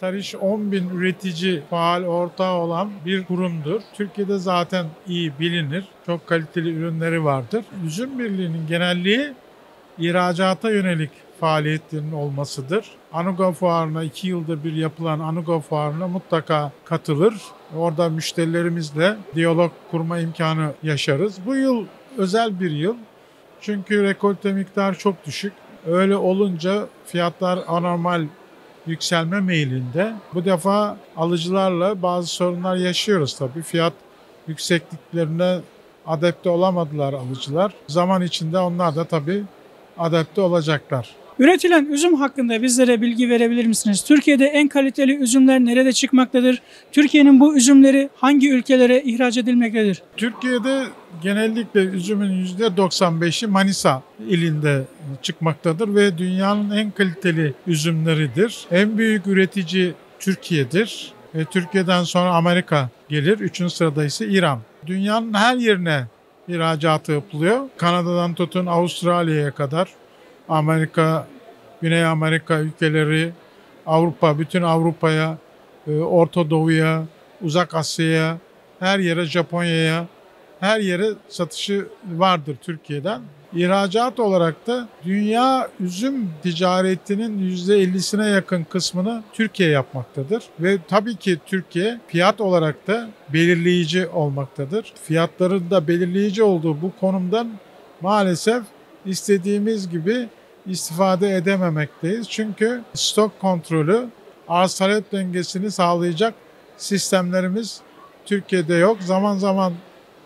Tariş 10.000 üretici faal ortağı olan bir kurumdur. Türkiye'de zaten iyi bilinir. Çok kaliteli ürünleri vardır. Üzüm Birliği'nin genelliği ihracata yönelik faaliyetlerinin olmasıdır. Anuga Fuarı'na 2 yılda bir yapılan Anuga Fuarı'na mutlaka katılır. Orada müşterilerimizle diyalog kurma imkanı yaşarız. Bu yıl özel bir yıl. Çünkü rekolte miktarı çok düşük. Öyle olunca fiyatlar anormal yükselme meyilinde. Bu defa alıcılarla bazı sorunlar yaşıyoruz tabii. Fiyat yüksekliklerine adapte olamadılar alıcılar. Zaman içinde onlar da tabii adapte olacaklar. Üretilen üzüm hakkında bizlere bilgi verebilir misiniz? Türkiye'de en kaliteli üzümler nerede çıkmaktadır? Türkiye'nin bu üzümleri hangi ülkelere ihraç edilmektedir? Türkiye'de genellikle üzümün %95'i Manisa ilinde çıkmaktadır ve dünyanın en kaliteli üzümleridir. En büyük üretici Türkiye'dir. Türkiye'den sonra Amerika gelir. 3. sırada ise İran. Dünyanın her yerine ihracatı yapılıyor. Kanada'dan tutun Avustralya'ya kadar. Amerika, Güney Amerika ülkeleri, Avrupa, bütün Avrupa'ya, Orta Doğu'ya, Uzak Asya'ya, her yere, Japonya'ya, her yere satışı vardır Türkiye'den. İhracat olarak da dünya üzüm ticaretinin %50'sine yakın kısmını Türkiye yapmaktadır. Ve tabii ki Türkiye fiyat olarak da belirleyici olmaktadır. Fiyatların da belirleyici olduğu bu konumdan maalesef istediğimiz gibi istifade edememekteyiz. Çünkü stok kontrolü, arz talep dengesini sağlayacak sistemlerimiz Türkiye'de yok. Zaman zaman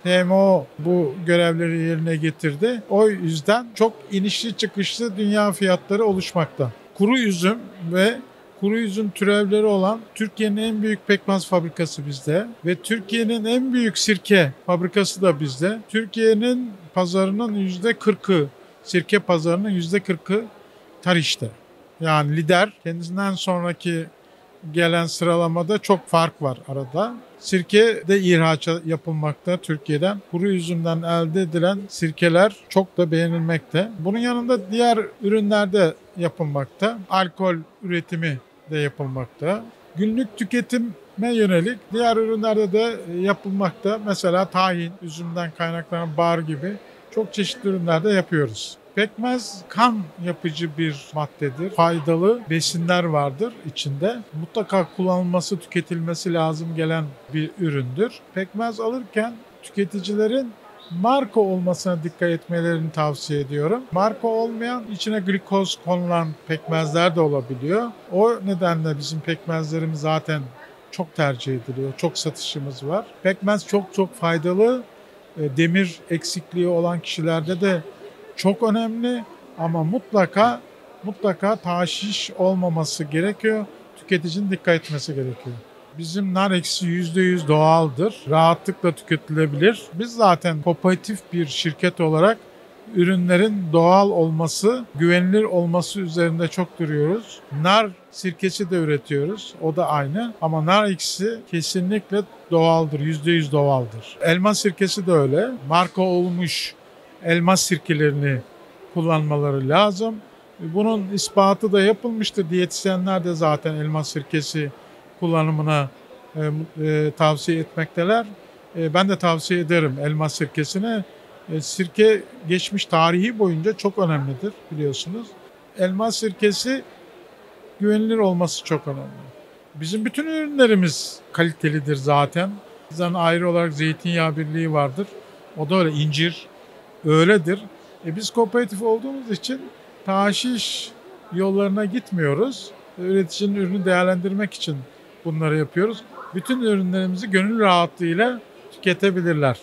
TMO bu görevleri yerine getirdi. O yüzden çok inişli çıkışlı dünya fiyatları oluşmakta. Kuru üzüm ve kuru üzüm türevleri olan Türkiye'nin en büyük pekmez fabrikası bizde ve Türkiye'nin en büyük sirke fabrikası da bizde. Türkiye'nin pazarının %40'ı, sirke pazarının %40'ı Tariş'te. Yani lider, kendisinden sonraki gelen sıralamada çok fark var arada. Sirke de ihraç yapılmakta Türkiye'den. Kuru üzümden elde edilen sirkeler çok da beğenilmekte. Bunun yanında diğer ürünler de yapılmakta. Alkol üretimi de yapılmakta. Günlük tüketime yönelik diğer ürünlerde de yapılmakta. Mesela tahin, üzümden kaynaklanan bar gibi çok çeşitli ürünlerde yapıyoruz. Pekmez kan yapıcı bir maddedir. Faydalı besinler vardır içinde. Mutlaka kullanılması, tüketilmesi lazım gelen bir üründür. Pekmez alırken tüketicilerin marka olmasına dikkat etmelerini tavsiye ediyorum. Marka olmayan, içine glikoz konulan pekmezler de olabiliyor. O nedenle bizim pekmezlerimiz zaten çok tercih ediliyor. Çok satışımız var. Pekmez çok faydalı. Demir eksikliği olan kişilerde de çok önemli ama mutlaka taşiş olmaması gerekiyor. Tüketicinin dikkat etmesi gerekiyor. Bizim nar ekşisi %100 doğaldır. Rahatlıkla tüketilebilir. Biz zaten kooperatif bir şirket olarak ürünlerin doğal olması, güvenilir olması üzerinde çok duruyoruz. Nar sirkesi de üretiyoruz. O da aynı. Ama nar ekşisi kesinlikle doğaldır. %100 doğaldır. Elma sirkesi de öyle. Marka olmuş elma sirkelerini kullanmaları lazım. Bunun ispatı da yapılmıştır. Diyetisyenler de zaten elma sirkesi kullanımına tavsiye etmekteler. Ben de tavsiye ederim elma sirkesini. Sirke geçmiş tarihi boyunca çok önemlidir biliyorsunuz. Elma sirkesi güvenilir olması çok önemli. Bizim bütün ürünlerimiz kalitelidir zaten. Bizden ayrı olarak zeytinyağı birliği vardır. O da öyle, incir öyledir. Biz kooperatif olduğumuz için taşiş yollarına gitmiyoruz. Üreticinin ürünü değerlendirmek için bunları yapıyoruz. Bütün ürünlerimizi gönül rahatlığıyla tüketebilirler.